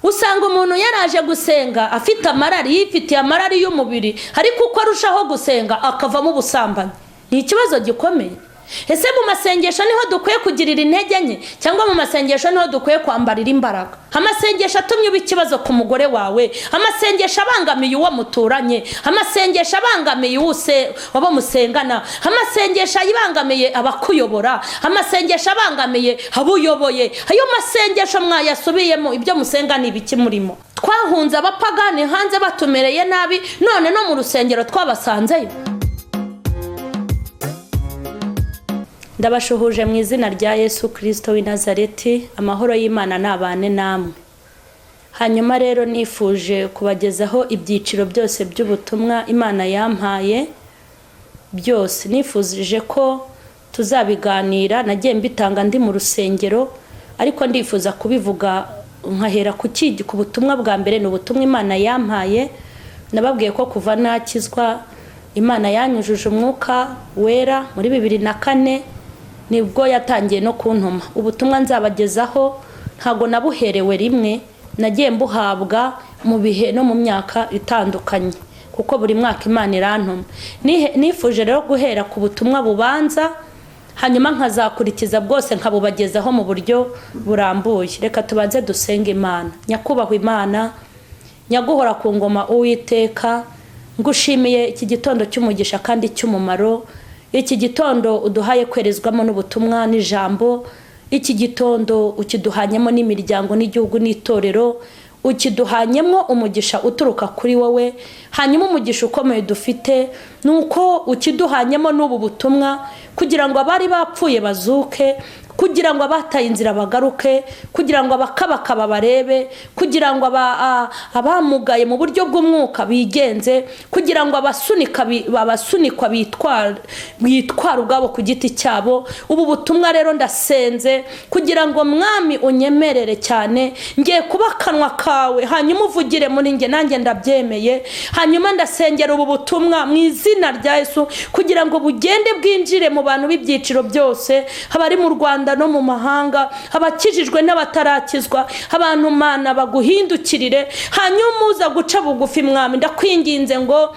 usanga umuntu yaraje gusenga afite amarari, yifitiye amarari y'umubiri, ariko uko arushaho gusenga akavamo ubusambanyi. Ni ikibazo gikomeye. Ese mu masengesho niho dukwiye kugirira intege nke, cyangwa mu masengesho niho dukwiye kwambarira imbaraga? Amasengesho atumye uba ikibazo ku mugore wawe, amasengesho abangamiye uwo muturanye, amasengesho abangamiye wabo musengana, amasengesho ayibangamiye abakuyobora, amasengesho abangamiye abuyoboye. Ayo masengesho mwayasubiyemo, ibyo musenga ni ibiki murimo? Twahunze abapagani hanze batumereye nabi, none no mu rusengero twabasanzeyo. Ndabashuhuje mu izina rya Yesu Kristo w'i Nazareti. Amahoro y'Imana nabane namwe. Hanyuma rero nifuje kubagezaho ibyiciro byose by'ubutumwa Imana yampaye byose. Nifuzije ko tuzabiganira, nagiye mbitanga ndi mu rusengero, ariko ndifuza kubivuga nkahera ku butumwa bwa mbere. Ni ubutumwa Imana yampaye. Nababwiye ko kuva nakizwa Imana yanyujuje umwuka wera muri 2004, nibwo yatangiye no kuntuma. Ubutumwa nzabagezaho ntago nabuherewe rimwe, nagiye mbuhabwa mu bihe no mu myaka itandukanye, kuko buri mwaka Imana irantuma. Nifuje rero guhera ku butumwa bubanza, hanyuma nkazakurikiza bwose nkabubagezaho mu buryo burambuye. Reka tubanze dusenge Imana. Nyakubahwa Imana, nyaguhora ku ngoma Uwiteka, ngushimiye iki gitondo cy'umugisha kandi cy'umumaro, iki gitondo uduhaye kwerezwamo n'ubutumwa n'ijambo, iki gitondo ukiduhanyemo n'imiryango n'igihugu n'itorero, ukiduhanyemo umugisha uturuka kuri wowe. Hanyuma umugisha ukomeye dufite nuko ukiduhanyemo n'ubu butumwa, kugira ngo abari bapfuye bazuke, kugira ngo abataye inzira bagaruke, kugira ngo abakabakaba barebe, kugira ngo abamugaye mu buryo bw'umwuka bigenze, kugira ngo abasunikwa bitwara ubwabo ku giti cyabo. Ubu butumwa rero ndasenze kugira ngo Mwami unyemerere cyane, ngiye kuba akanwa kawe, hanyuma uvugire muri nge, nanjye ndabyemeye. Hanyuma ndasengera ubu butumwa mu izina rya Yesu, kugira ngo bugende bwinjire mu bantu b'ibyiciro byose, abari mu Rwanda no mu mahanga, abakijijwe n'abatarakizwa. Abantu Mana baguhindukirire, hanyuma uza guca bugufi Mwami, ndakwinginze ngo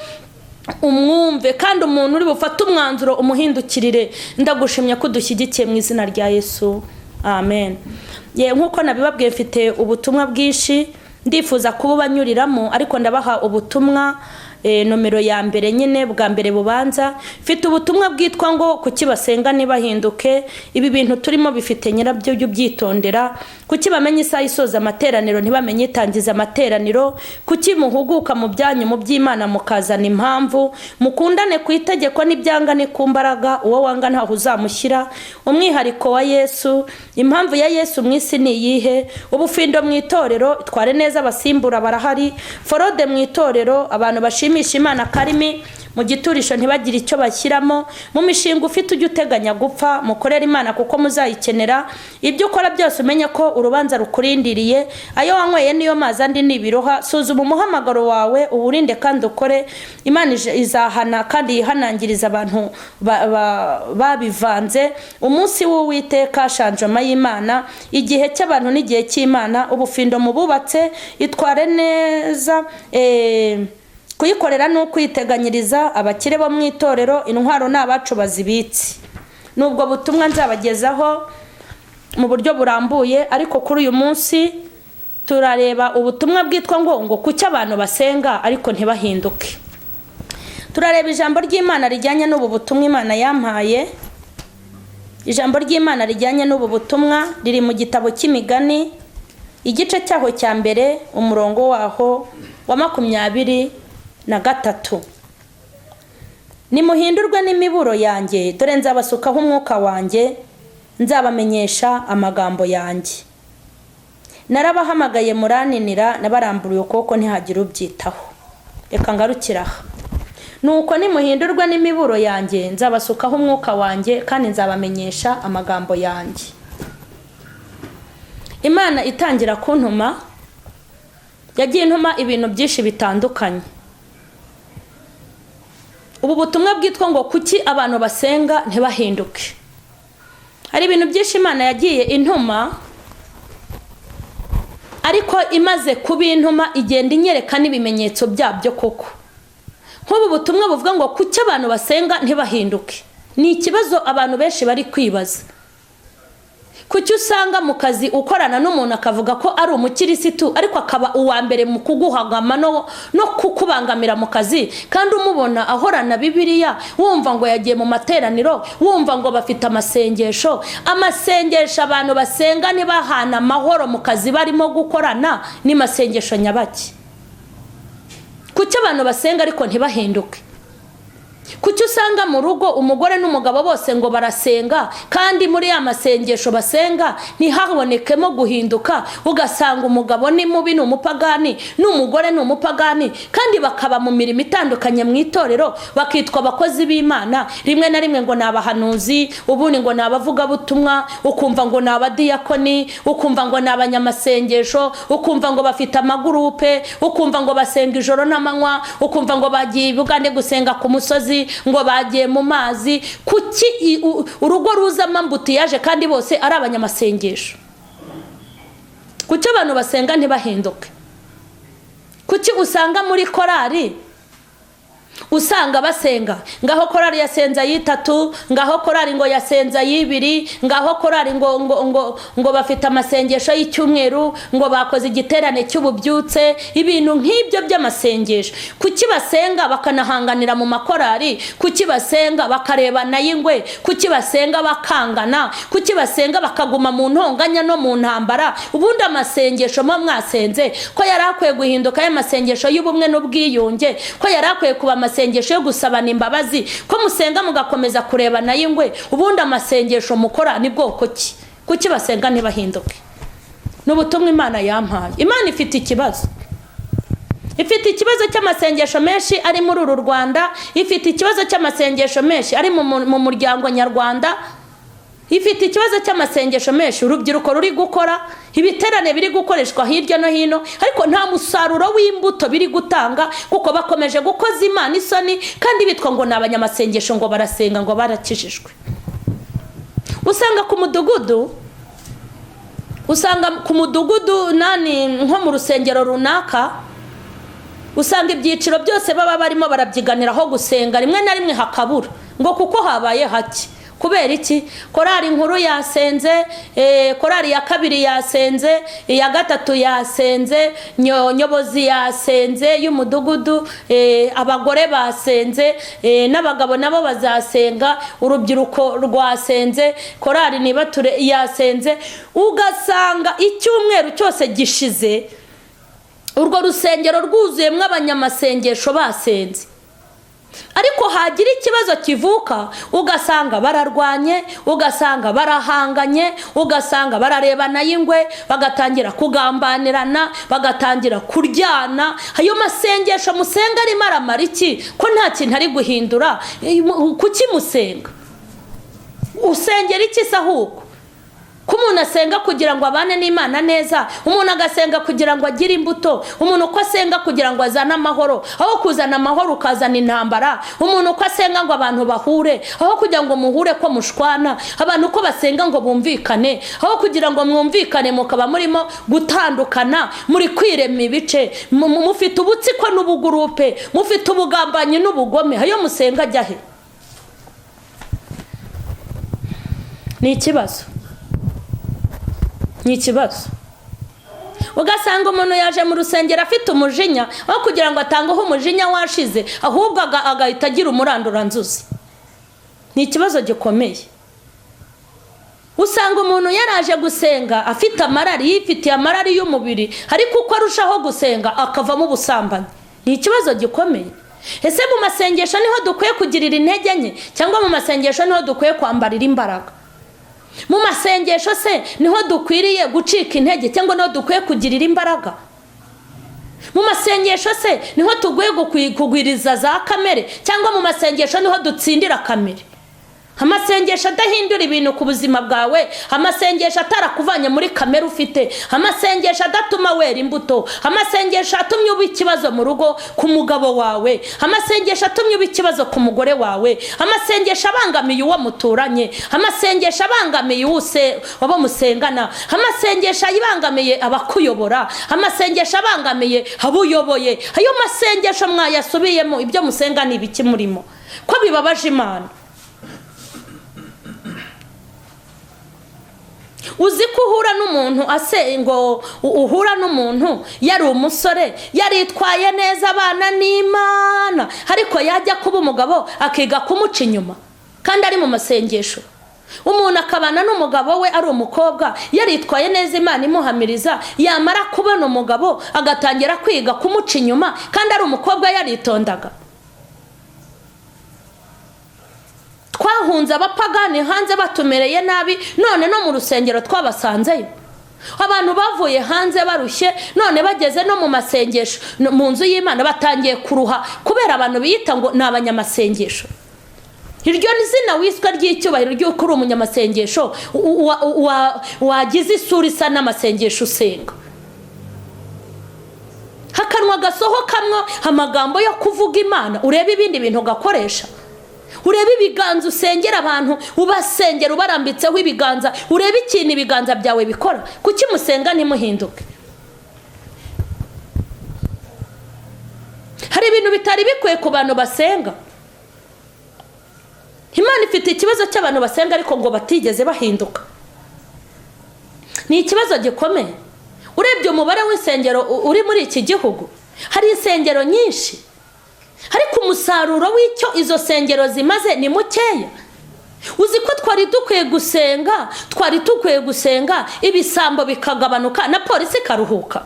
umwumve, kandi umuntu uri bufate umwanzuro umuhindukirire. Ndagushimye ko dushyigikiye mu izina rya Yesu, amen. Nkuko nabibabwiye, mfite ubutumwa bwinshi ndifuza kububanyuriramo, ariko ndabaha ubutumwa nomero ya mbere nyine bwa mbere bubanza. Mfite ubutumwa bwitwa ngo kuki basenga ntibahinduke. Ibi bintu turimo bifite nyirabyo by'ubyitondera. Kuki bamenye isaha isoza amateraniro ntibamenye itangiza amateraniro. Kuki muhuguka mu byanyu mu by'Imana mukazana impamvu. Mukundane ku itegeko n'ibyangane ku mbaraga, uwo wanga ntaho uzamushyira. Umwihariko wa Yesu, impamvu ya Yesu mu isi ni iyihe? Ubufindo mu itorero, tware neza abasimbura barahari. Forode mu itorero, abantu bashima Imana karimi mu giturisho ntibagire icyo bashyiramo. Mu mishinga ufite ujye uteganya gupfa, mukorera Imana kuko muzayikenera. Ibyo ukora byose umenye ko urubanza rukurindiriye. Ayo wanyweye niyo mazi andi nibiroha. Suzuma umuhamagaro wawe uwurinde kandi ukore. Imana izahana kandi yihanangiriza abantu babivanze. Umunsi w'Uwiteka, shanjoma y'Imana, igihe cy'abantu n'igihe cy'Imana. Ubufindo mububatse, itware neza kuyikorera no kwiteganyiriza. Abakire bo mu itorero, intwaro n'abacu bazibitse. Nubwo butumwa nzabagezaho mu buryo burambuye, ariko kuri uyu munsi turareba ubutumwa bwitwa ngo kuki abantu basenga ariko ntibahinduke. Turareba ijambo ry'Imana rijyanye n'ubu butumwa Imana yampaye. Ijambo ry'Imana rijyanye n'ubu butumwa riri mu gitabo cy'Imigani, igice cyaho cya mbere, umurongo waho wa 23. Nimuhindurwe n'imiburo yanjye, dore nzabasukaho umwuka wanjye, nzabamenyesha amagambo yanjye. Narabahamagaye muraninira, nabaramburiye ukuboko ntihagira ubyitaho. Reka ngarukira aha. Nuko nimuhindurwe n'imiburo yanjye, nzabasukaho umwuka wanjye, kandi nzabamenyesha amagambo yanjye. Imana itangira kuntuma, yagiye intuma ibintu byinshi bitandukanye. Ubu butumwa bwitwa ngo kuki abantu basenga ntibahinduke. Hari ibintu byinshi Imana yagiye intuma, ariko imaze kubintuma igenda inyereka n'ibimenyetso byabyo koko. Nk'ubu butumwa buvuga ngo kuki abantu basenga ntibahinduke, ni ikibazo abantu benshi bari kwibaza. Kuki usanga mu kazi ukorana n'umuntu akavuga ko ari umukirisitu ariko akaba uwa mbere mu kuguhagama no kukubangamira mu kazi, kandi umubona ahorana Bibiliya, wumva ngo yagiye mu materaniro, wumva ngo bafite amasengesho abantu basenga ntibahana amahoro mu kazi barimo gukorana, ni masengesho nyabaki? Kuki abantu basenga ariko ntibahinduke? Kuki usanga mu rugo umugore n'umugabo bose ngo barasenga, kandi muri ya masengesho basenga ntihabonekemo guhinduka? Ugasanga umugabo ni mubi, ni umupagani, n'umugore ni umupagani, kandi bakaba mu mirimo itandukanye mu itorero, bakitwa abakozi b'Imana, rimwe na rimwe ngo ni abahanuzi, ubundi ngo ni abavugabutumwa, ukumva ngo ni abadiyakoni, ukumva ngo ni abanyamasengesho, ukumva ngo bafite amagurupe, ukumva ngo basenga ijoro n'amanywa, ukumva ngo bagiye Bugande gusenga ku musozi, ngo bagiye mu mazi. Kuki urugo ruzamo ambutiyaje kandi bose ari abanyamasengesho? Kuki abantu basenga ntibahinduke? Kuki usanga muri korari usanga basenga, ngaho korari yasenza y'itatu, ngaho korari ngo yasenza y'ibiri, ngaho korari ngo bafite amasengesho y'icyumweru, ngo bakoze igiterane cy'ububyutse, ibintu nk'ibyo by'amasengesho. Kuki basenga bakanahanganira mu makorari? Kuki basenga bakarebana y'ingwe? Kuki basenga bakangana? Kuki basenga bakaguma mu ntonganya no mu ntambara? Ubundi amasengesho mwasenze ko yari akwiye guhinduka y'amasengesho y'ubumwe n'ubwiyunge, ko yari akwiye kuba amasengesho yo gusabana imbabazi, ko musenga mugakomeza kurebana y'ingwe? Ubundi amasengesho mukora ni bwoko ki? Kuki basenga ntibahinduke? N'ubutumwa Imana yampaye. Imana ifite ikibazo. Ifite ikibazo cy'amasengesho menshi ari muri uru Rwanda, ifite ikibazo cy'amasengesho menshi ari mu muryango nyarwanda, ifite ikibazo cy'amasengesho menshi urubyiruko ruri gukora, ibiterane biri gukoreshwa hirya no hino, ariko nta musaruro w'imbuto biri gutanga, kuko bakomeje gukoza Imana isoni, kandi bitwa ngo ni abanyamasengesho, ngo barasenga, ngo barakijijwe. Usanga ku mudugudu nani nko mu rusengero runaka, usanga ibyiciro byose baba barimo barabyiganiraho gusenga, rimwe na rimwe hakabura, ngo kuko habaye hake. Kubera iki? Korari inkuru yasenze, korari ya kabiri yasenze, iya gatatu yasenze, nyobozi yasenze y'umudugudu, abagore basenze, n'abagabo nabo bazasenga, urubyiruko rwasenze, korari nibature yasenze. Ugasanga icyumweru cyose gishize urwo rusengero rwuzuyemo abanyamasengesho basenze, ariko hagira ikibazo kivuka, ugasanga bararwanye, ugasanga barahanganye, ugasanga bararebana y'ingwe, bagatangira kugambanirana, bagatangira kuryana. Ayo masengesho musenga arimo aramara iki? Ko nta kintu ari guhindura. Kuki musenga? Usengera iki se ahubwo? Ko umuntu asenga kugira ngo abane n'Imana neza, umuntu agasenga kugira ngo agire imbuto, umuntu ko asenga kugira ngo azane amahoro, aho kuzana amahoro ukazana intambara, umuntu ko asenga ngo abantu bahure, aho kugira ngo muhure ko mushwana, abantu ko basenga ngo bumvikane, aho kugira ngo mwumvikane mukaba murimo gutandukana, muri kwirema ibice, mufite ubutsiko n'ubugurupe, mufite ubugambanyi n'ubugome. Ayo musenga ajya he? Ni ikibazo. Ni ikibazo. Ugasanga umuntu yaje mu rusengero afite umujinya, aho kugira ngo atangeho umujinya washize, ahubwo agahita agira umuranduranzuzi. Ni ikibazo gikomeye. Usanga umuntu yaraje gusenga afite amarari, yifitiye amarari y'umubiri, ariko uko arushaho gusenga akavamo ubusambanyi. Ni ikibazo gikomeye. Ese mu masengesho niho dukwiye kugirira intege nke, cyangwa mu masengesho niho dukwiye kwambarira imbaraga? Mu masengesho se niho dukwiriye gucika intege, cyangwa niho dukwiye kugirira imbaraga? Mu masengesho se niho tuguye kugwiriza za kamere, cyangwa mu masengesho niho dutsindira kamere? amasengesho adahindura ibintu ku buzima bwawe, amasengesho atarakuvanye muri kamere ufite, amasengesho adatuma wera imbuto, amasengesho atumye uba ikibazo mu rugo ku mugabo wawe, amasengesho atumye uba ikibazo ku mugore wawe, amasengesho abangamiye uwo muturanye, amasengesho abangamiye abo musengana, amasengesho abangamiye abakuyobora, amasengesho abangamiye abo uyoboye. Ayo masengesho mwayasubiyemo, ibyo musenga ni ibiki murimo ko bibabaje Imana? Uzi ko uhura n'umuntu ngo uhura n'umuntu yari umusore yaritwaye neza abana n'Imana, ariko yajya kuba umugabo akiga kumuca inyuma kandi ari mu masengesho. Umuntu akabana n'umugabo we ari umukobwa yaritwaye neza Imana imuhamiriza, yamara kubona umugabo agatangira kwiga kumuca inyuma kandi ari umukobwa yaritondaga. Twahunze abapagani hanze batumereye nabi, none no mu rusengero twabasanzeyo. Abantu bavuye hanze barushye, none bageze no mu masengesho mu nzu y'Imana batangiye kuruha kubera abantu biyita ngo ni abanyamasengesho. Iryo ni zina wiswe ry'icyubahiro ry'uko uri umunyamasengesho, wagize isura isa n'amasengesho usenga. Hakanwa gasohokamwo amagambo yo kuvuga Imana, urebe ibindi bintu gakoresha. Urebe ibiganza usengera abantu, ubasengera ubarambitseho ibiganza, urebe ikintu ibiganza byawe bikora. Kuki musenga ntimuhinduke? Hari ibintu bitari bikwiye ku bantu basenga. Imana ifite ikibazo cy'abantu basenga ariko ngo batigeze bahinduka. Ni ikibazo gikomeye. Urebye umubare w'insengero uri muri iki gihugu, hari insengero nyinshi, ariko umusaruro w'icyo izo sengero zimaze ni mukeya. Uzi ko twari dukwiye gusenga ibisambo bikagabanuka na polisi ikaruhuka.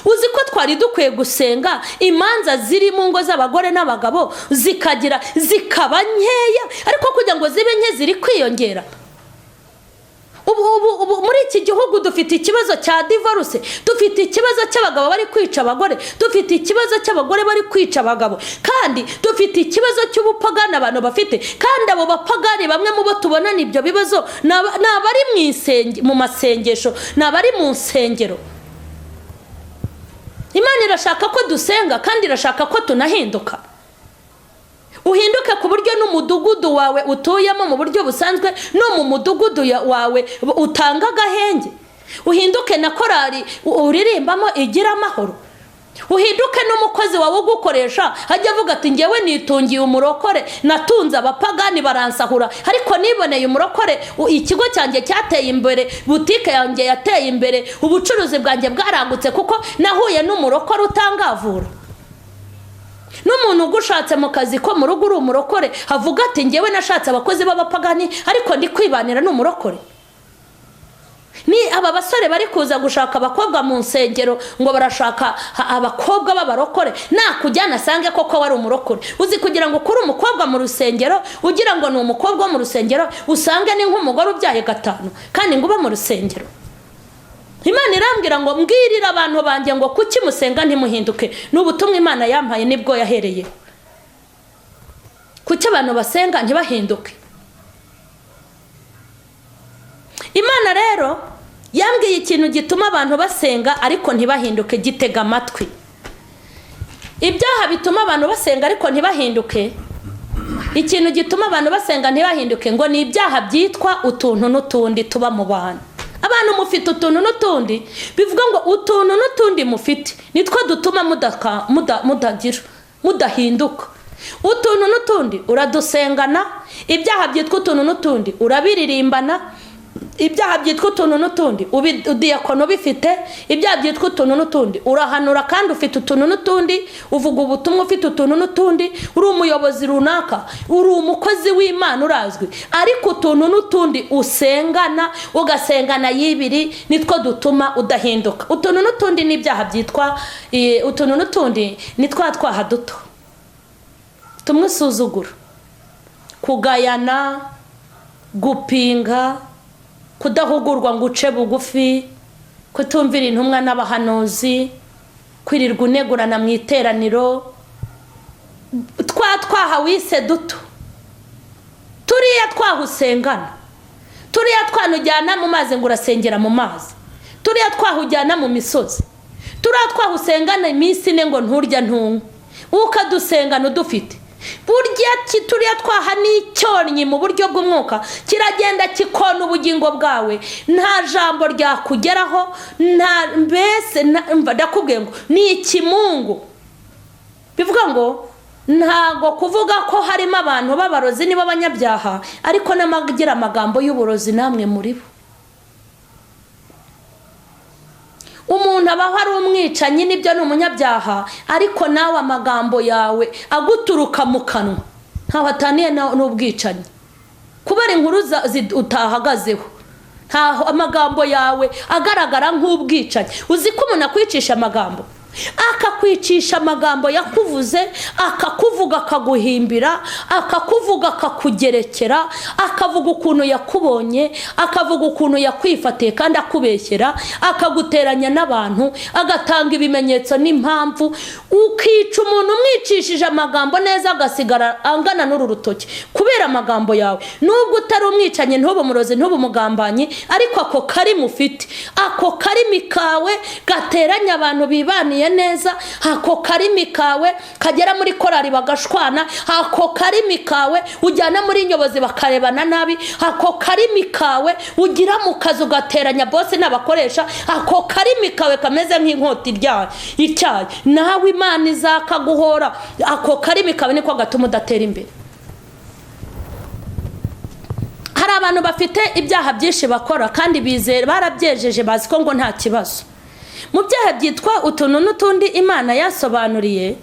Uzi ko twari dukwiye gusenga imanza ziri mu ngo z'abagore n'abagabo zikaba nkeya, ariko kugira ngo zibe nke ziri kwiyongera. Ubu muri iki gihugu dufite ikibazo cya divorce, dufite ikibazo cy'abagabo bari kwica abagore, dufite ikibazo cy'abagore bari kwica abagabo, kandi dufite ikibazo cy'ubupagani abantu bafite. Kandi abo bapagani bamwe mu bo tubona n'ibyo bibazo n'abari mu masengesho, n'abari mu nsengero. Imana irashaka ko dusenga kandi irashaka ko tunahinduka. Uhinduke ku buryo n'umudugudu wawe utuyemo mu buryo busanzwe no mu mudugudu wawe utanga agahenge. Uhinduke na korari uririmbamo igira amahoro. Uhinduke n'umukozi wawe ugukoresha ajya avuga ati ngewe nitungiye umurokore, natunze abapagani baransahura, ariko niboneye umurokore, ikigo cyanjye cyateye imbere, butike yanjye yateye imbere, ubucuruzi bwanjye bwaragutse kuko nahuye n'umurokore utangavura. N'umuntu ugushatse mu kazi ko mu rugo uri umurokore avuga ati ngewe nashatse abakozi b'abapagani ariko ndi kwibanira n'umurokore. Ni aba basore bari kuza gushaka abakobwa mu nsengero ngo barashaka abakobwa b'abarokore, nakujyana sange koko wari umurokore. Uzi kugira ngo kuri umukobwa mu rusengero ugira ngo ni umukobwa mu rusengero, usange ni nk'umugore ubyaye 5 kandi ngo uba mu rusengero. Imana irambwira ngo mbwirira abantu banjye ngo kuki musenga ntimuhinduke. N'ubutumwa Imana yampaye nibwo yahereye. Kuki abantu basenga ntibahinduke? Imana rero yambwiye ikintu gituma abantu basenga ariko ntibahinduke, gitega amatwi. Ibyaha bituma abantu basenga ariko ntibahinduke, ikintu gituma abantu basenga ntibahinduke ngo ni ibyaha byitwa utuntu n'utundi tuba mu bantu. Abantu mufite utuntu n'utundi, bivuga ngo utuntu n'utundi mufite nitwo dutuma mudahinduka. Utuntu n'utundi uradusengana, ibyaha byitwa utuntu n'utundi urabiririmbana, ibyaha byitwa utuntu n'utundi udiyakono bifite, ibyaha byitwa utuntu n'utundi urahanura kandi ufite utuntu n'utundi, uvuga ubutumwa ufite utuntu n'utundi, uri umuyobozi runaka, uri umukozi w'Imana urazwi, ariko utuntu n'utundi usengana, ugasengana y'ibiri nitwo dutuma udahinduka. Utuntu n'utundi n'ibyaha byitwa utuntu n'utundi nitwa twaha duto, tumwe usuzugura, kugayana, gupinga, kudahugurwa ngo uce bugufi, kutumvira intumwa n'abahanuzi, kwirirwa unegurana mu iteraniro, twaha wise duto turiya twahusengana, turiya twanujyana mu mazi ngo urasengera mu mazi, turiya twahujyana mu misozi, turiya twahusengana iminsi ine ngo nturya ntunywe, ukadusengana udufite. Burya turiya twaha n'icyonnyi mu buryo bw'umwuka kiragenda kikona ubugingo bwawe, nta jambo ryakugeraho, mbese ndakubwiye ngo ni ikimungu. Bivuga ngo ntago kuvuga ko harimo abantu b'abarozi nibo abanyabyaha, ariko n'amagira amagambo y'uburozi namwe muri bo. Umuntu abaho ari umwicanyi nibyo ni umunyabyaha, ariko nawe amagambo yawe aguturuka mu kanwa ntaho ataniye n'ubwicanyi, kubera inkuru utahagazeho. Ntaho amagambo yawe agaragara nk'ubwicanyi. Uzi ko umuntu akwicisha amagambo, akakwicisha amagambo yakuvuze, akakuvuga akaguhimbira, akakuvuga akakugerekera, akavuga ukuntu yakubonye, akavuga ukuntu yakwifatiye kandi akubeshyera, akaguteranya n'abantu, agatanga ibimenyetso n'impamvu, ukica umuntu umwicishije amagambo neza agasigara angana n'uru rutoki kubera amagambo yawe. Nubwo utari umwicanyi, ntube umurozi, ntube umugambanyi, ariko ako karimi ufite, ako karimi kawe gateranya abantu bibaniye neza, ako karimi kawe kagera muri korari bagashwana, ako karimi kawe ujyana muri nyobozi bakarebana nabi, ako karimi kawe ugira mu kazi ugateranya bose n'abakoresha, ako karimi kawe kameze nk'inkota icyayi, nawe Imana izakaguhora. Ako karimi kawe niko gatuma udatera imbere. Hari abantu bafite ibyaha byinshi bakora kandi bizera barabyejeje, bazi ko ngo nta kibazo. Mu byaha byitwa utuntu n'utundi Imana yasobanuriye,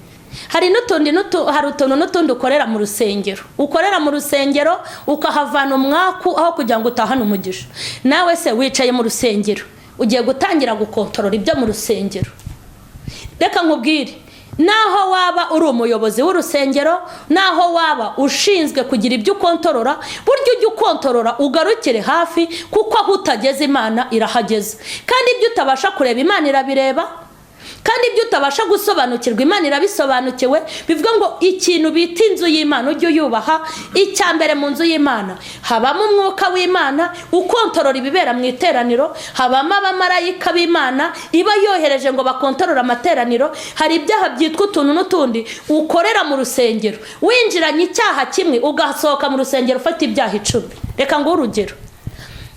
hari utuntu n'utundi ukorera mu rusengero. Ukorera mu rusengero ukahavana umwaku aho kugira ngo utahane umugisha. Nawe se wicaye mu rusengero ugiye gutangira gukontorora ibyo mu rusengero. Reka nkubwire, naho waba uri umuyobozi w'urusengero, naho waba ushinzwe kugira ibyo ukontorora, buryo ujye ukontorora ugarukire hafi, kuko aho utageze Imana irahageze. Kandi ibyo utabasha kureba Imana irabireba, kandi ibyo utabasha gusobanukirwa Imana irabisobanukiwe. Bivuga ngo ikintu bita inzu y'Imana ujye uyubaha. Icyambere mu nzu y'Imana habamo umwuka w'Imana ukontorora ibibera mu iteraniro, habamo abamarayika b'Imana iba yohereje ngo bakontorora amateraniro. Hari ibyaha byitwa utuntu n'utundi ukorera mu rusengero, winjiranye icyaha kimwe ugasohoka mu rusengero ufata ibyaha 10. Reka ngo urugero,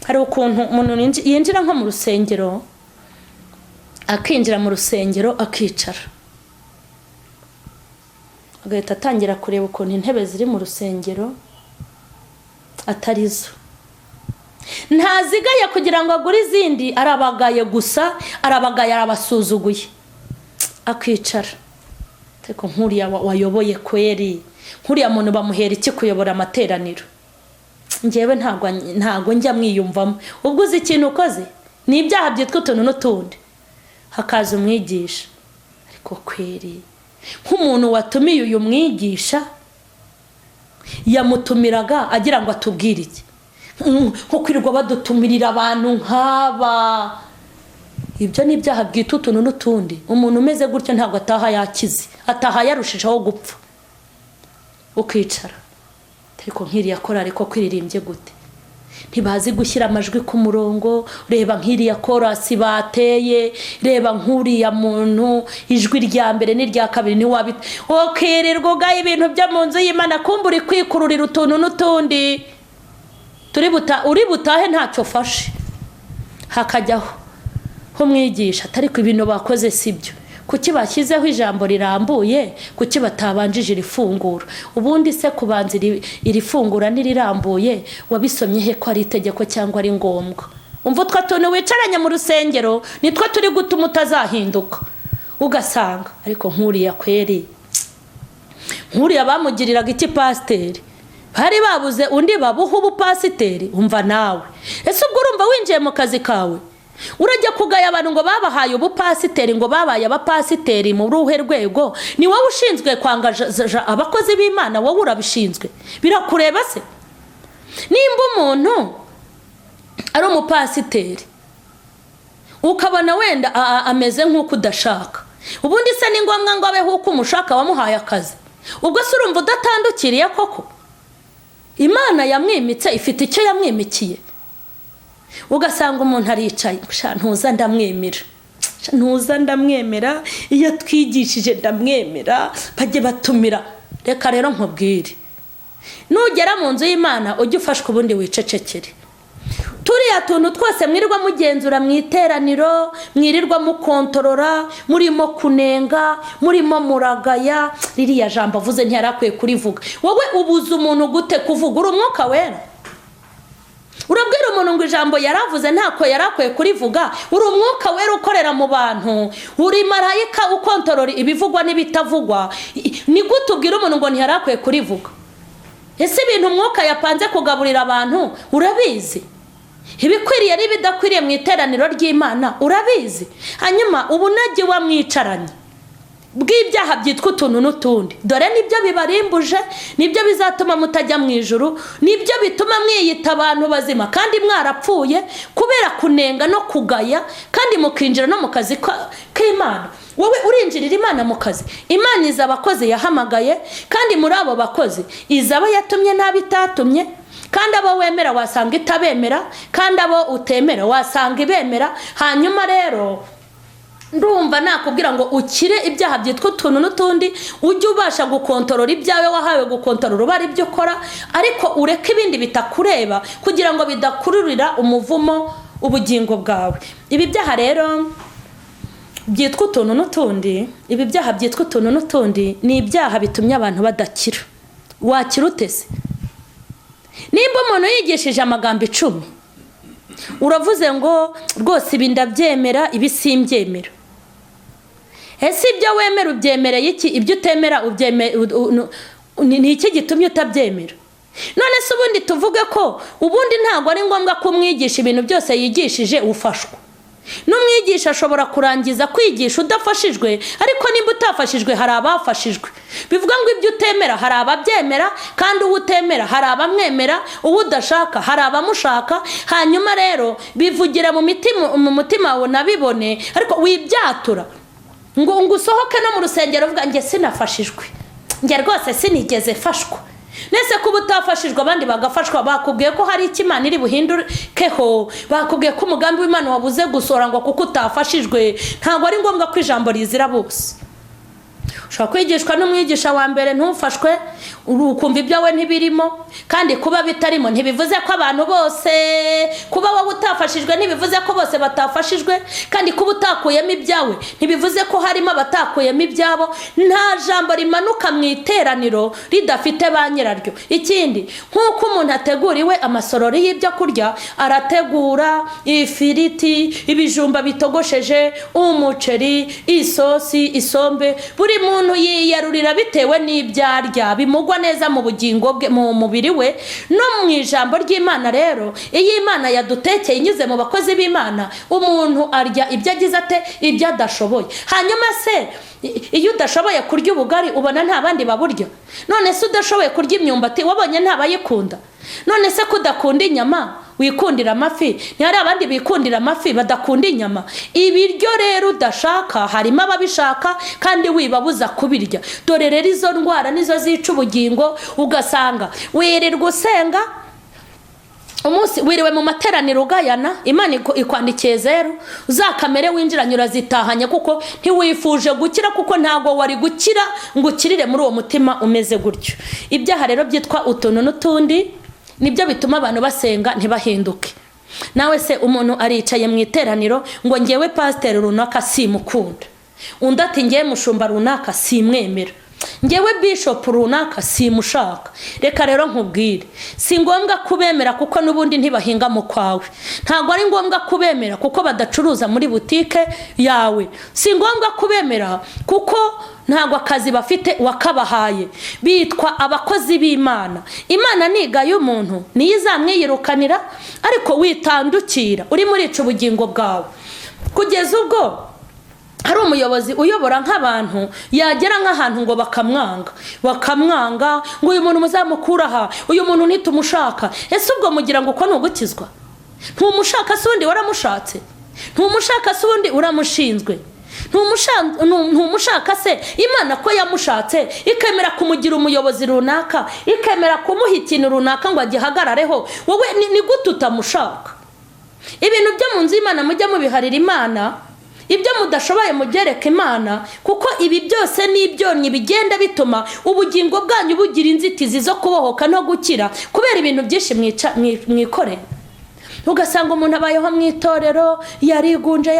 hari ukuntu umuntu yinjira nko mu rusengero, akinjira mu rusengero akicara, agahita atangira kureba ukuntu intebe ziri mu rusengero atarizo, ntazigaye kugira ngo agure izindi, arabagaye gusa, arabagaye, arabasuzuguye, akicara. Ariko nkuriya wayoboye kweri, nkuriya muntu bamuhera iki kuyobora amateraniro? Njyewe ntago njya mwiyumvamo. Ubwo uzi ikintu ukoze ni ibyaha byitwa utuntu n'utundi, hakaza umwigisha. Ariko kweri nk'umuntu watumiye uyu mwigisha, yamutumiraga agira ngo atubwire iki? Nko kwirirwa badutumirira abantu nk'aba. Ibyo ni ibyaha byitwa utuntu n'utundi. Umuntu umeze gutyo ntabwo ataha yakize, ataha yarushijeho gupfa. Ukicara, ariko nk'iriya korari ko kwiririmbye gute? Ntibazi gushyira amajwi ku murongo. Reba nk'iriya korasi bateye, reba nk'uriya muntu ijwi rya mbere n'irya kabiri ni wabita. Okererwa ugaye ibintu byo mu nzu y'Imana, kumbura kwikururira utuntu n'utundi. Uri butahe ntacyo fashe. Hakajyaho umwigisha, ariko ibintu bakoze sibyo. Kuki bashyizeho ijambo rirambuye? Kuki batabanjije irifungura? Ubundi se kubanza iri fungura n'irirambuye wabisomye he ko ari itegeko cyangwa ari ngombwa? Umva utwo tuntu wicaranye mu rusengero nitwo turi gutuma utazahinduka. Ugasanga ariko nkuriya kweri, nkuriya bamugiriraga iki pasiteri? Bari babuze undi babuha ubupasiteri. Umva nawe, ese ubwo urumva winjiye mu kazi kawe urajya kugaya abantu ngo babahaye ubupasiteri, ngo babaye abapasiteri mu ruhe rwego? Ni wowe ushinzwe kwangaja abakozi b'Imana, wowe urabishinzwe. Birakureba se? Nimba umuntu ari umupasiteri ukabona wenda ameze nk'uko udashaka, ubundi se ni ngombwa ngo abeho uko umushaka wamuhaye akazi? Ubwo se urumva udatandukiriye koko? imana yamwimitse ifite icyo yamwimikiye. Ugasanga umuntu aricaye, ntuza ndamwemera, iyo twigishije ndamwemera, bajye batumira. Reka rero nkubwire, nugera mu nzu y'Imana ujye ufashwa ubundi wicecekere. Turiya tuntu twose mwirirwa mugenzura mu iteraniro, mwirirwa mukontorora, murimo kunenga, murimo muragaya, ririya jambo avuze ntiyarakwiye kurivuga. Wowe ubuza umuntu gute kuvuga? Uri umwuka wera. Urabwira umuntu ngo ijambo yaravuze ntako yarakwiye kurivuga? Uri umwuka wera ukorera mu bantu, uri marayika ukontorora ibivugwa n'ibitavugwa. Ni gute ubwira umuntu ngo ntiyarakwiye kurivuga? Ese ibintu umwuka yapanze kugaburira abantu urabizi? Ibikwiriye n'ibidakwiriye mu iteraniro ry'Imana urabizi? Hanyuma ubunagi wamwicaranye bw'ibyaha byitwa utuntu n'utundi, dore nibyo bibarimbuje, nibyo bizatuma mutajya mu ijuru, nibyo bituma mwiyita abantu bazima kandi mwarapfuye kubera kunenga no kugaya, kandi mukinjira no mu kazi k'Imana. Wowe urinjirira Imana mu kazi. Imana iza abakozi yahamagaye, kandi muri abo bakozi iza abo yatumye n'abitatumye, kandi abo wemera wasanga itabemera, kandi abo utemera wasanga ibemera. Hanyuma rero ndumva nakubwira ngo ukire ibyaha byitwa utuntu n'utundi, ujye ubasha gukontorora ibyawe wahawe gukontorora uba ari byo ukora, ariko ureke ibindi bitakureba kugira ngo bidakururira umuvumo ubugingo bwawe. Ibi byaha rero byitwa utuntu n'utundi, ibi byaha byitwa utuntu n'utundi ni ibyaha bitumye abantu badakira. Wakira utese? Nimba umuntu yigishije amagambo 10, uravuze ngo rwose ibi ndabyemera, ibi simbyemera. Ese ibyo wemera ubyemereye iki? Ibyo utemera ni iki gitumye utabyemera? None se ubundi tuvuge ko ubundi ntabwo ari ngombwa ko umwigisha ibintu byose yigishije ufashwa. N'umwigisha ashobora kurangiza kwigisha udafashijwe, ariko nimba utafashijwe hari abafashijwe. Bivuga ngo ibyo utemera hari ababyemera, kandi uwo utemera hari abamwemera, uwo udashaka hari abamushaka. Hanyuma rero bivugira mu mutima wawe nabibone, ariko wibyatura ngo usohoke no mu rusengero uvuga nge sinafashijwe, nge rwose sinigeze fashwa. Nese kuba utafashijwe abandi bagafashwa, bakubwiye ko hari Imana iri buhindukeho, bakubwiye ko umugambi w'Imana wabuze gusora ngo kuko utafashijwe. Ntabwo ari ngombwa ko ijambo rizira bose. Ushobora kwigishwa n'umwigisha wa mbere ntufashwe, ukumva ibyawe ntibirimo, kandi kuba bitarimo ntibivuze ko abantu bose, kuba wowe utafashijwe ntibivuze ko bose batafashijwe, kandi kuba utakuyemo ibyawe ntibivuze ko harimo abatakuyemo ibyabo. Nta jambo rimanuka mu iteraniro ridafite ba nyiraryo. Ikindi, nk'uko umuntu ateguriwe amasorori y'ibyo kurya, arategura ifiriti, ibijumba bitogosheje, umuceri, isosi, isombe. Buri muntu yiyarurira bitewe n'ibyarya bimugwa neza mu bugingo bwe, mu mubiri we no mu ijambo ry'Imana. Rero iyo Imana yadutekeye inyuze mu bakozi b'Imana, umuntu arya ibyo agize ate, ibyo adashoboye. Hanyuma se iyo udashoboye kurya ubugari ubona nta bandi baburya? None se udashoboye kurya imyumbati wabonye ntabayikunda? None se kudakunda inyama wikundira amafi, ni hari abandi bikundira amafi badakunda inyama? Ibiryo rero udashaka harimo ababishaka, kandi wibabuza kubirya. Dore rero izo ndwara nizo zica ubugingo. Ugasanga wirirwa usenga umunsi, wiriwe mu materaniro ugayana, Imana ikwandikiye 0, uzakamere winjiranye urazitahanye kuko ntiwifuje gukira, kuko ntago wari gukira ngo ukirire muri uwo mutima umeze gutyo. Ibyaha rero byitwa utuntu n'utundi nibyo bituma abantu basenga ntibahinduke. Nawe se umuntu aricaye mu iteraniro ngo ngewe pastor runaka simukunda, undi ati ngewe mushumba runaka simwemera, ngewe bishop runaka simushaka. Reka rero nkubwire, si ngombwa kubemera kuko nubundi ntibahinga mu kwawe. Ntago ari ngombwa kubemera kuko badacuruza muri butike yawe. Si ngombwa kubemera kuko ntago akazi bafite wakabahaye. Bitwa abakozi b'Imana. Imana nigaye umuntu niyo izamwiyirukanira, ariko witandukira uri muri ico ubugingo bwawe. Kugeza ubwo hari umuyobozi uyobora nk'abantu yagera nk'ahantu ngo bakamwanga ngo uyu muntu muzamukura aha, uyu muntu nitumushaka. Ese ubwo mugira ngo uko nugukizwa? Ntumushaka se undi waramushatse? Ntumushaka se undi uramushinzwe? ntumushaka se Imana ko yamushatse ikemera kumugira umuyobozi runaka, ikemera kumuha ikintu runaka ngo agihagarareho, wowe ni gute utamushaka? Ibintu byo mu nzu y'Imana mujya mubiharira Imana, ibyo mudashoboye mugereka Imana, kuko ibi byose n'ibyonnyi bigenda bituma ubugingo bwanyu bugira inzitizi zo kubohoka no gukira kubera ibintu byinshi mwikorera. Ugasanga umuntu abayeho mu itorero yarikunje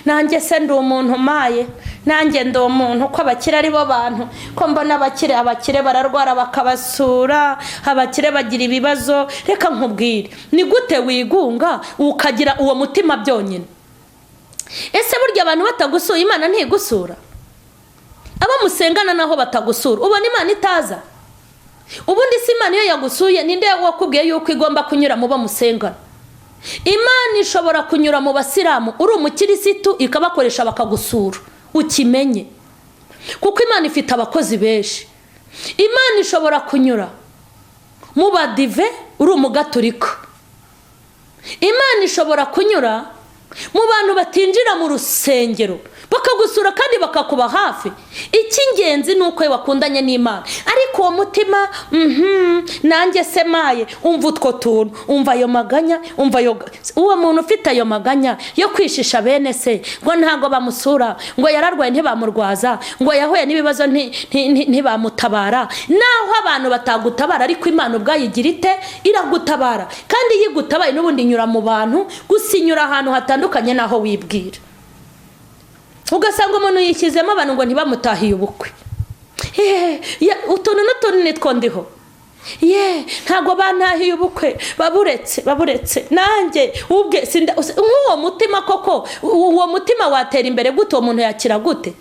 nanjye se ndi umuntu maye, nanjye ndi umuntu ko abakire ari bo bantu, ko mbona abakire bararwara bakabasura, abakire bagira ibibazo. Reka nkubwire, ni gute wigunga ukagira uwo mutima byonyine? Ese burya abantu batagusura Imana ntigusura? Abo musengana naho batagusura ubona Imana itaza? Ubundi si Imana iyo yagusuye ninde wakubwiye yuko igomba kunyura mu bo musengana? Imana ishobora kunyura mu basilamu uri umukirisitu ikabakoresha bakagusura, ukimenye, kuko Imana ifite abakozi benshi. Imana ishobora kunyura mu badive uri umugaturika. Imana ishobora kunyura mu bantu batinjira mu rusengero bakagusura kandi bakakuba hafi. Icy'ingenzi nuko wakundanye n'Imana. Ariko uwo mutima nanjye semaye, umva utwo tuntu, umva ayo maganya, uwo muntu ufite ayo maganya yo kwishisha bene se ngo ntago bamusura, ngo yararwaye ntibamurwaza, ngo yahuye n'ibibazo ntibamutabara. Naho abantu batagutabara ariko Imana ubwayigira ite? Iragutabara. Kandi yigutabaye n'ubundi inyura mu bantu, gusinyura ahantu hatandukanye naho wibwira. Ugasanga umuntu yishyizemo abantu ngo ntibamutahiye ubukwe. Utuntu n'utuntu nitwo ndiho. Ntago bantahiye ubukwe, baburetse nanjye ubwe nk'uwo mutima koko, uwo mutima watera imbere gute? Uwo muntu yakira gute?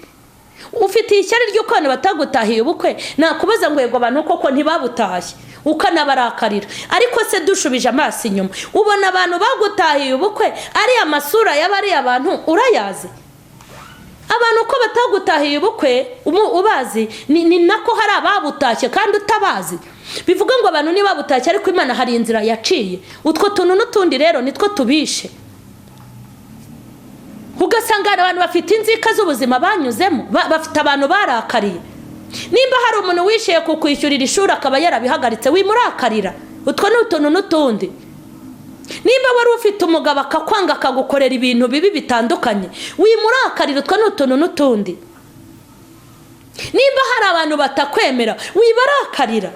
Ufite ishyari ry'uko abantu batagutahiye ubukwe, nakubaza ngo yego abantu koko ntibabutashye ukanabarakarira. Ariko se dushubije amaso inyuma, ubona abantu bagutahiye ubukwe ari amasura y'abari abantu urayazi? Abantu ko batagutahiye ubukwe ubazi, ni nako hari ababutashye kandi utabazi. Bivuga ngo abantu ntibabutashye ariko Imana hari inzira yaciye. Utwo tuntu n'utundi rero nitwo tubishe. Ugasanga abantu bafite inzika z'ubuzima banyuzemo, bafite abantu barakariye. Nimba hari umuntu wishyuye kukwishyurira ishuri akaba yarabihagaritse, wimurakarira. Utwo ni utuntu n'utundi. Nimba wari ufite umugabo akakwanga akagukorera ibintu bibi bitandukanye, wimurakarira. Utwo ni utuntu n'utundi. Nimba hari abantu batakwemera, wibarakarira,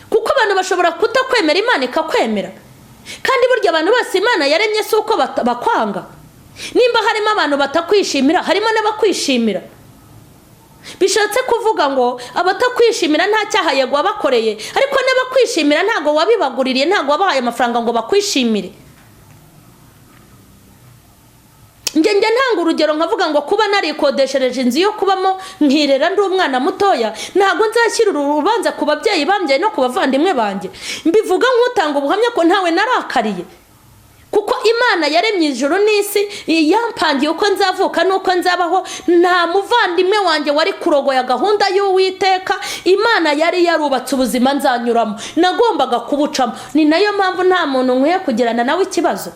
kuko abantu bashobora kutakwemera Imana ikakwemera. Kandi burya abantu bose Imana yaremye si uko bakwanga. Nimba harimo abantu batakwishimira, harimo n'abakwishimira. Bishatse kuvuga ngo abatakwishimira nta cyaha yego wabakoreye, ariko n'abakwishimira ntago wabibaguririye, ntago wabahaye amafaranga ngo bakwishimire. Njye ntanga urugero nkavuga ngo kuba narikodeshereje inzu yo kubamo nkirera ndi umwana mutoya, ntago nzashyira urubanza ku babyeyi bambye no ku bavandimwe banjye. Mbivuga nk'utanga ubuhamya ko ntawe narakariye, kuko Imana yaremye ijuru n'isi, yampangiye uko nzavuka nuko nzabaho. Nta muvandimwe wanjye wari kurogoya gahunda y'Uwiteka. Imana yari yarubatse ubuzima nzanyuramo, nagombaga kubucamo. Ni nayo mpamvu nta muntu nkwiye kugirana nawe ikibazo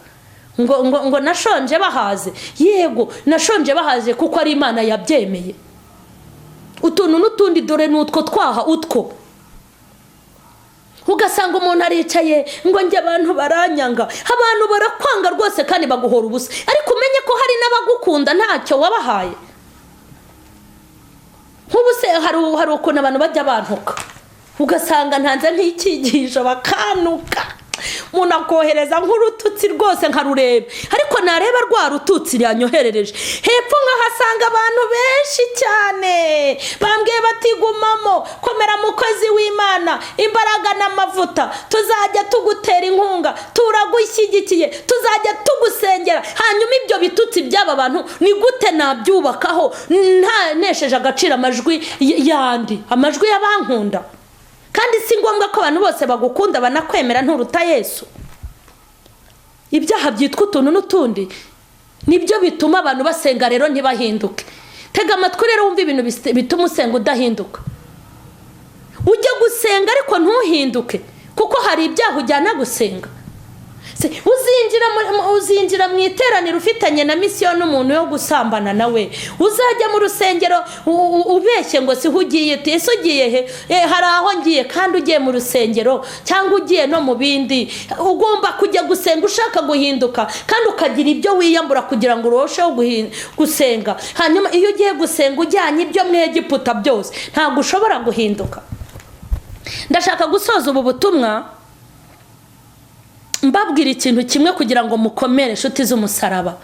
ngo nashonje bahaze. Yego nashonje bahaze kuko ari Imana yabyemeye. Utuntu n'utundi dore n'utwo twaha utwo. Ugasanga umuntu aricaye ngo njye abantu baranyanga, abantu barakwanga rwose kandi baguhora ubusa, ariko umenye ko hari n'abagukunda ntacyo wabahaye. Nk'ubuse hari ukuntu abantu bajya bantuka, ugasanga ntanze nk'icyigisho bakanuka, umuntu akohereza nk'urututsi rwose nkarureba, ariko nareba rwa rututsi yanyoherereje hepfo nkahasanga abantu benshi cyane bambwiye batigumamo, komera mukozi w'Imana, imbaraga n'amavuta, tuzajya tugutera inkunga, turagushyigikiye, tuzajya tugusengera. Hanyuma ibyo bitutsi by'aba bantu ni gute nabyubakaho nta nesheje agaciro amajwi yandi, amajwi y'abankunda? Kandi si ngombwa ko abantu bose bagukunda banakwemera nturuta Yesu. Ibyaha byitwa utuntu n'utundi nibyo bituma abantu basenga rero ntibahinduke. Tega amatwi rero wumva ibintu bituma usenga udahinduka. Ujya gusenga ariko ntuhinduke, kuko hari ibyaha ujyana gusenga. uzinjira mu iteraniro ufitanye na misiyo n'umuntu yo gusambana nawe, uzajya mu rusengero ubeshye ngo si ugiye, ese ugiye he? Hari aho ngiye, kandi ugiye mu rusengero cyangwa ugiye no mu bindi, ugomba kujya gusenga ushaka guhinduka, kandi ukagira ibyo wiyambura kugira ngo urusheho gusenga. Hanyuma iyo ugiye gusenga ujyanye ibyo mu Egiputa byose, ntabwo ushobora guhinduka. Ndashaka gusoza ubu butumwa mbabwira ikintu kimwe kugira ngo mukomere inshuti z'umusaraba.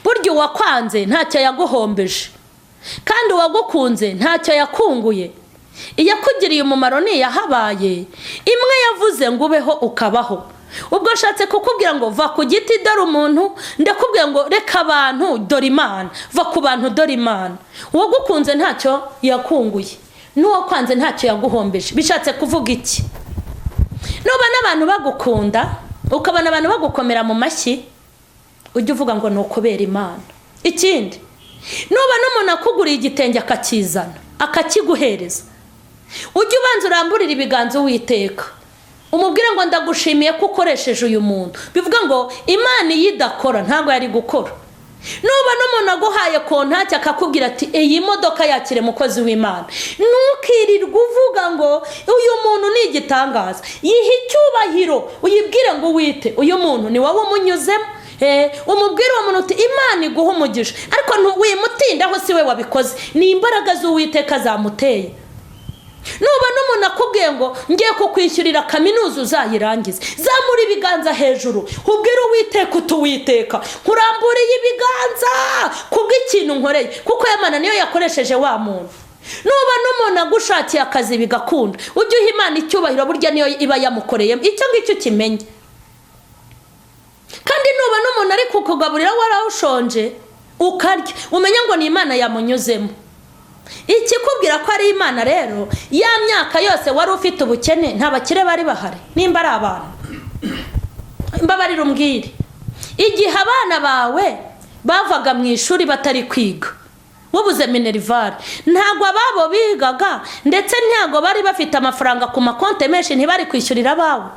Burya uwakwanze ntacyo yaguhombeje, kandi uwagukunze ntacyo yakunguye. Iyakugiriye umumaro niyahabaye, imwe yavuze ngo ubeho ukabaho. Ubwo nshatse kukubwira ngo va ku giti dore umuntu, ndakubwira ngo reka abantu dore Imana. Va ku bantu dore Imana. Uwagukunze ntacyo yakunguye, n'uwakwanze ntacyo yaguhombeje. Bishatse kuvuga iki? Nuba n'abantu bagukunda, ukabona abantu bagukomera mu mashyi, ujye uvuga ngo ni ukubera Imana. Ikindi, nuba n'umuntu akuguriye igitenge akakizana akakiguhereza, ujye ubanza uramburira ibiganza Uwiteka, umubwire ngo ndagushimiye ko ukoresheje uyu muntu. Bivuga ngo Imana iyo idakora ntabwo yari gukora. Nuba n'umuntu aguhaye kontaki akakubwira ati iyi modoka yakire mukozi w'Imana, ntukirirwe uvuga ngo uyu muntu ni igitangaza. Yiha icyubahiro, uyibwire ngo wite uyu muntu ni wowe umunyuzemo. Umubwire uwo muntu uti Imana iguha umugisha, ariko wimutindaho si we wabikoze, ni imbaraga z'Uwiteka zamuteye. Nuba n'umuntu akubwiye ngo ngiye kukwishyurira kaminuza uzayirangize, zamura ibiganza hejuru, ubwire Uwiteka uti Uwiteka nkuramburiye ibiganza kubw'ikintu nkoreye, kuko Imana niyo yakoresheje wa muntu. Nuba n'umuntu agushakiye akazi bigakunda, ujye uha Imana icyubahiro, burya niyo iba yamukoreye. Icyo ngicyo kimenye. Kandi nuba n'umuntu ari kukugaburira warashonje ukarya, umenya ngo ni Imana yamunyuzemo. Ikikubwira ko ari Imana rero, ya myaka yose wari ufite ubukene nta bakire bari bahari. Nimba ari abantu, mbabarira umbwire, igihe abana bawe bavaga mu ishuri batari kwiga, wabuze minerivare, ntabwo ababo bigaga, ndetse ntabwo bari bafite amafaranga ku makonte menshi, ntibari kwishyurira abawe.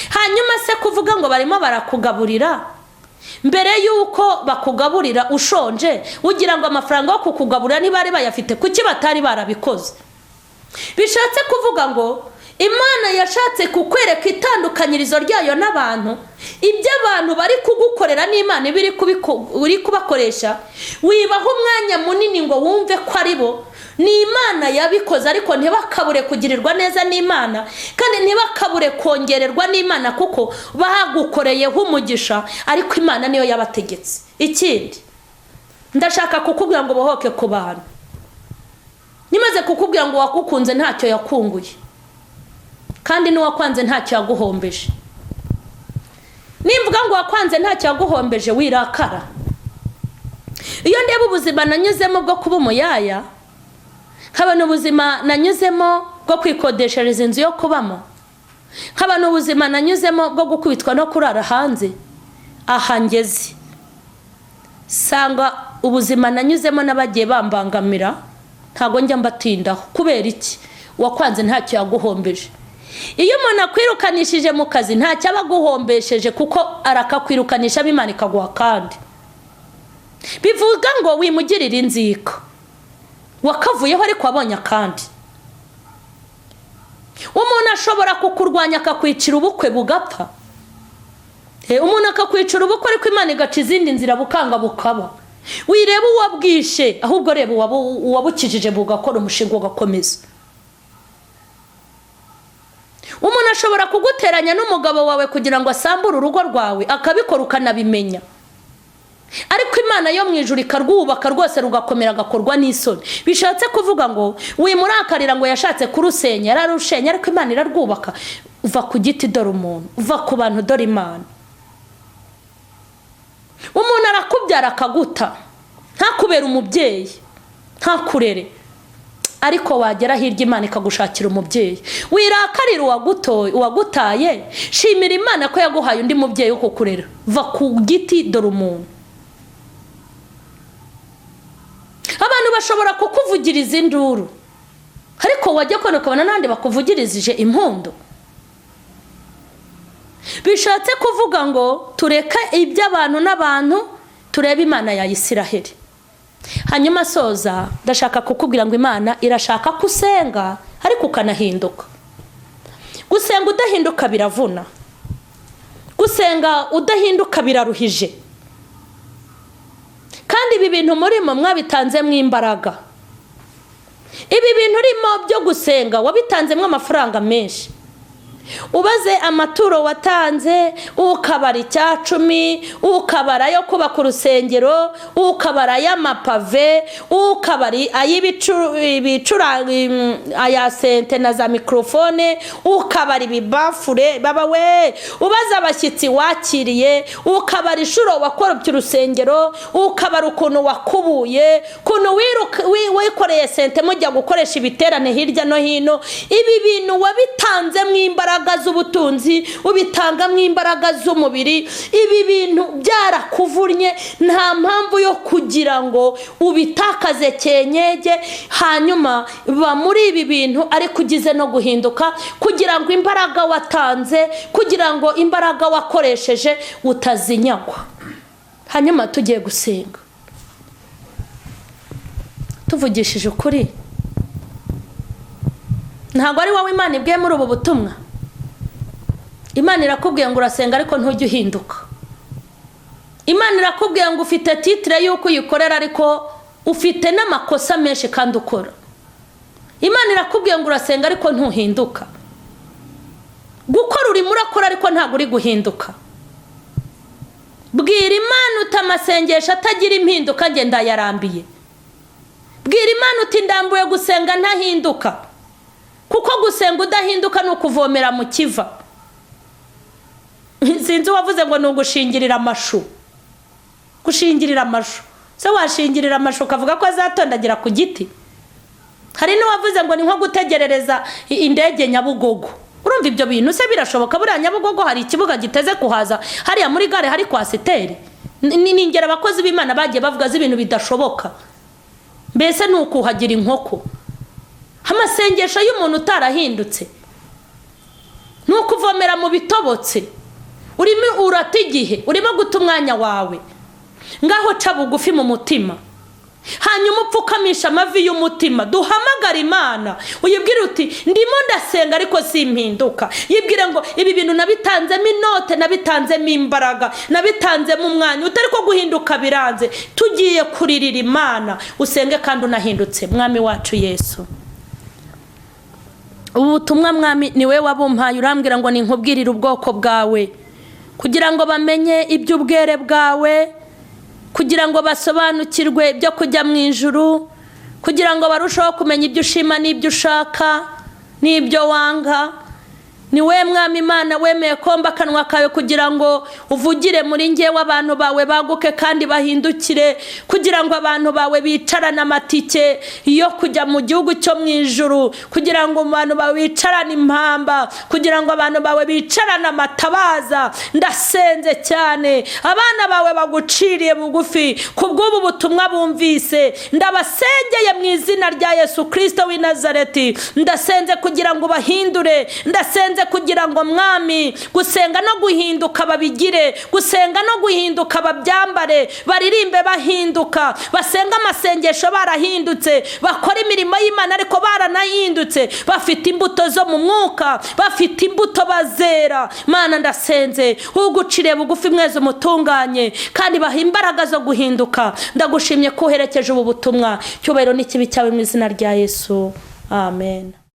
Hanyuma se kuvuga ngo barimo barakugaburira, mbere yuko bakugaburira ushonje, ugira ngo amafaranga yo kukugaburira ntibari bayafite, kuki batari barabikoze? Bishatse kuvuga ngo Imana yashatse kukwereka itandukanyirizo ryayo n'abantu. Ibyo abantu bari kugukorera n'Imana uri kubakoresha, wibaho umwanya munini ngo wumve ko ari bo. Ni Imana yabikoze, ariko ntibakabure kugirirwa neza n'Imana, kandi ntibakabure kongererwa n'Imana, kuko bagukoreyeho umugisha, ariko Imana niyo yabategetse. Ikindi, ndashaka kukubwira ngo bohoke ku bantu. Nimaze kukubwira ngo wakukunze ntacyo yakunguye, kandi n'uwakwanze ntacyo yaguhombeje. Nimvuga ngo wakwanze ntacyo yaguhombeje, wirakara. Iyo ndeba ubuzima nanyuzemo bwo kuba umuyaya, nkabona ubuzima nanyuzemo bwo kwikodeshereza inzu yo kubamo, nkabona ubuzima nanyuzemo bwo gukubitwa no kurara hanze, aha ngeze sanga ubuzima nanyuzemo n'abagiye bambangamira ntago njya mbatindaho. Kubera iki? Wakwanze ntacyo yaguhombeje. Iyo umuntu akwirukanishije mu kazi ntacyo abaguhombesheje, kuko arakakwirukanisha Imana ikaguha kandi. Bivuga ngo wimugirira inzika, wakavuyeho ariko wabonye kandi. Umuntu ashobora kukurwanya akakwicira ubukwe bugapfa. Umuntu akakwicira ubukwe ariko Imana igaca izindi nzira bukanga bukaba. Wireba uwabwishe, ahubwo reba uwabukijije bugakora umushinga ugakomeza. Umuntu ashobora kuguteranya n'umugabo wawe kugira ngo asambure urugo rwawe, akabikora ukanabimenya, ariko Imana yo mu ijuru ikarwubaka rwose rugakomera, agakorwa n'isoni. Bishatse kuvuga ngo wimurakarira ngo yashatse kurusenya, yararushenya, ariko Imana irarwubaka. Uva ku giti dore umuntu, uva ku bantu dore Imana. Umuntu arakubyara akaguta, ntakubera umubyeyi, ntakurere, ariko wagera hirya Imana ikagushakira umubyeyi. Wirakarira uwagutaye, shimira Imana ko yaguhaye undi mubyeyi wo kukurera. Va ku giti dore umuntu. Abantu bashobora kukuvugiriza induru, ariko wajya kubona n'andi bakuvugirizije impundu. bishatse kuvuga ngo tureka iby'abantu n'abantu turebe Imana ya Isiraheli. Hanyuma soza ndashaka kukubwira ngo Imana irashaka kusenga ariko ukanahinduka. Gusenga udahinduka biravuna, gusenga udahinduka biraruhije, kandi ibi bintu murimo mwabitanzemo imbaraga. Ibi bintu urimo byo gusenga wabitanzemo amafaranga menshi. Ubaze amaturo watanze, ukabara icya-10, ukabara yo kubaka urusengero, ukabara y'amapave, ukabara ay'ibicura aya sente na za mikrofone, ukabara ibibafure baba we, ubaze abashyitsi wakiriye, ukabara inshuro wakorobye urusengero, ukabara ukuntu wakubuye, ukuntu wikoreye sente mujya gukoresha ibiterane hirya no hino. Ibi bintu wabitanze mu imbaraga z'ubutunzi, ubitanga mu imbaraga z'umubiri. Ibi bintu byarakuvunye, nta mpamvu yo kugira ngo ubitakaze cyenyege. Hanyuma ba muri ibi bintu ariko ugize no guhinduka, kugira ngo imbaraga watanze, kugira ngo imbaraga wakoresheje utazinyagwa. Hanyuma tugiye gusenga tuvugishije ukuri. Ntabwo ari wowe Imana ibwiye muri ubu butumwa. Imana irakubwiye ngo urasenga ariko ntujye uhinduka. Imana irakubwiye ngo ufite titre yuko uyikorera ariko ufite n'amakosa menshi kandi ukora. Imana irakubwiye ngo urasenga ariko ntuhinduka. Gukora uri murakora ariko ntabwo uri guhinduka. Bwira Imana utamasengesha atagira impinduka nge ndayarambiye. Bwira Imana uti ndambuye gusenga ntahinduka. Kuko gusenga udahinduka no kuvomera mu kiva. Sinzi wavuze ngo nugushingirira amashu. Gushingirira amashu. Se washingirira amashu kavuga ko azatondagira ku giti. Hari n'uwavuze ngo ni nko gutegerereza indege Nyabugogo. Urumva ibyo bintu se birashoboka? Buriya Nyabugogo hari ikibuga giteze kuhaza, hariya muri gare hari kwa siteri. Ningera abakozi b'Imana bagiye bavuga ibintu bidashoboka. Mbese nukuhagira inkoko. Amasengesho y'umuntu utarahindutse nukuvomera mu bitobotse. Urimo urata igihe, urimo guta umwanya wawe. Ngaho ca bugufi mu mutima, hanyuma upfukamisha amavi y'umutima. Duhamagara Imana uyibwire uti ndimo ndasenga ariko simpinduka. Yibwire ngo ibi bintu nabitanzemo inote, nabitanzemo imbaraga, nabitanzemo umwanya, utari ko guhinduka biranze. Tugiye kuririra Imana, usenge kandi unahindutse. Mwami wacu Yesu, ubutumwa Mwami niwe wabumpaye, urambwira ngo ninkubwirire ubwoko bwawe kugira ngo bamenye iby'ubwere bwawe, kugira ngo basobanukirwe ibyo kujya mu ijuru, kugira ngo barusheho kumenya ibyo ushima n'ibyo ushaka n'ibyo wanga. Ni we Mwami Imana wemeye komba akanwa kawe kugira ngo uvugire muri ngewe, abantu bawe baguke kandi bahindukire, kugira ngo abantu bawe bicarane amatike yo kujya mu gihugu cyo mu ijuru, kugira ngo abantu bawe bicarane impamba, kugira ngo abantu bawe bicarane amatabaza. Ndasenze cyane abana bawe baguciriye bugufi kubw'ubu butumwa bumvise, ndabasengeye mu izina rya Yesu Kristo w'i Nazareti. Ndasenze kugira ngo bahindure, ndasenze kugira ngo Mwami gusenga no guhinduka babigire, gusenga no guhinduka babyambare, baririmbe bahinduka, basenga amasengesho barahindutse, bakora imirimo y'Imana ariko baranahindutse, bafite imbuto zo mu mwuka, bafite imbuto bazera. Mana ndasenze ugucire bugufi mweze umutunganye kandi baha imbaraga zo guhinduka. Ndagushimye ko uherekeje ubu butumwa. Cyubahiro n'ikibi cyawe mu izina rya Yesu, amen.